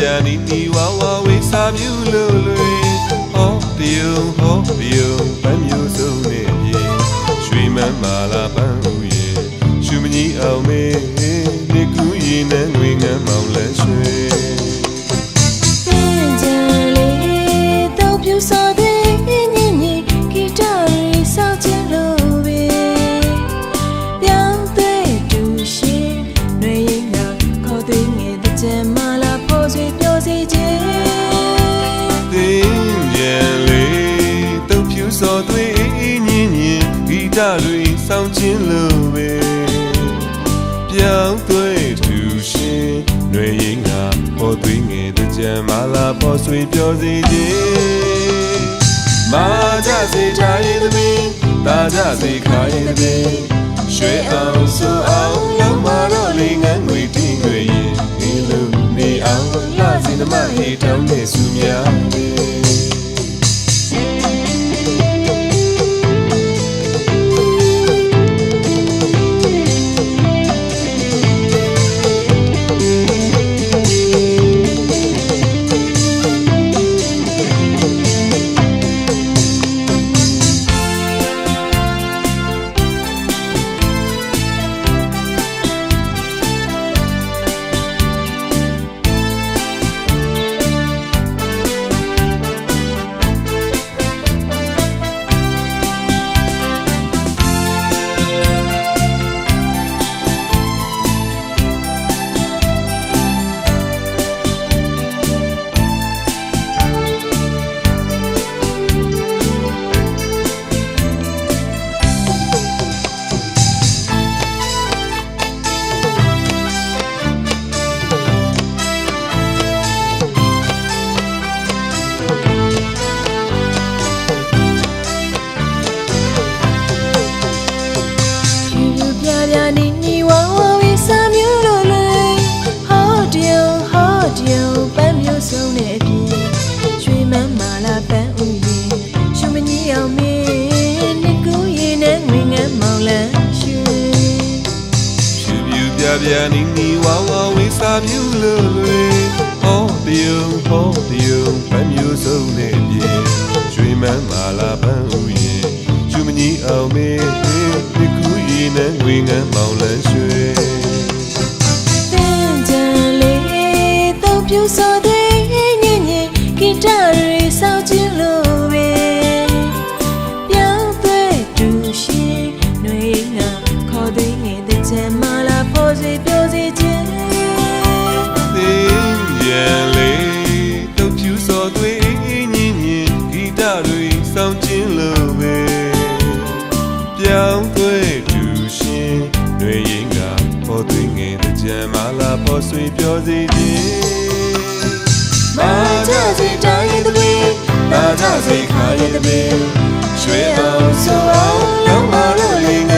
ဗျာနီနီဝါဝါဝေးစာမျိုးလို့လွေဟောပြုံပန်းမျိုးစုံနဲ့ပြေရွှေမန်းမာလာပန်းဦးရဲ့ရှုမကြီးအောင်မေးနေကူရင်နဲ့ငွေငမ်းမောင်လဲရွှေကြံလေးတော့ပြူစောတဲ့ညင်ညင်ဂီတရီဆောက်ချင်လို့ပဲပြောင်းတဲ့တူရှင်ရွေရင်ကခေါ်သွင်းငယ်တဲ့ကြံမာလာပေါ်ဆွေပြောစီခြင်းတင်းကြံလေးတော့ပြူစောတဲ့ညင်ညင်ဂီတရီဆောက်ချင်လို့ပဲပြောင်းတဲ့တူရှင်ရွေရင်ကပေါ်သွင်းငယ်တဲ့ကြံမာလာပေါ်ဆွေပြောစီခြင်းမာကြစေထားရသည်ပင်တာကြစေခါရသည်ပင်ရွှေအောင်ဆိုအောင်လုံးမတော့လေးငန်းငွေတင်းတွေရင်ဒီလိုနေအောင်လာစီနမဟေတောင်းနေစုများဗျာနီနီဝါဝါဝေးစာမျိုးလို့လွေဟောပြုံပန်းမျိုးစုံနဲ့ပြေရွှေမန်းမာလာပန်းဦးရဲ့ရှုမကြီးအောင်မေးဒီကူရင်နဲ့ငွေငမ်းမောင်လန်းရွှေတင်းကြံလေးတော့ပြူစောတဲ့ညင်ညင်ဂီတရီဆောက်ချင်လို့ပဲပြောင်းတဲ့တူရှင်နှွေငါခေါ်သိငယ်တဲ့ချမ်းမာလာပေါ်စီပြောစီခြင်းတင်းကြံလေးတော့ပြူစောတဲ့ညင်ညင်ဂီတရီဆောက်ချင်လို့ပဲပြောင်းတဲ့တူရှင်နှွေရင်ကပေါ်သွင်းငယ်တဲ့ချမ်းမာလာပေါ်ဆွေပြောစီခြင်းမာကြစေတိုင်းတဲ့ပင်မာကြစေခါရဲ့တဲ့ပင်ရွှေအောင်ဆိုအောင်လုံးမလို့လေး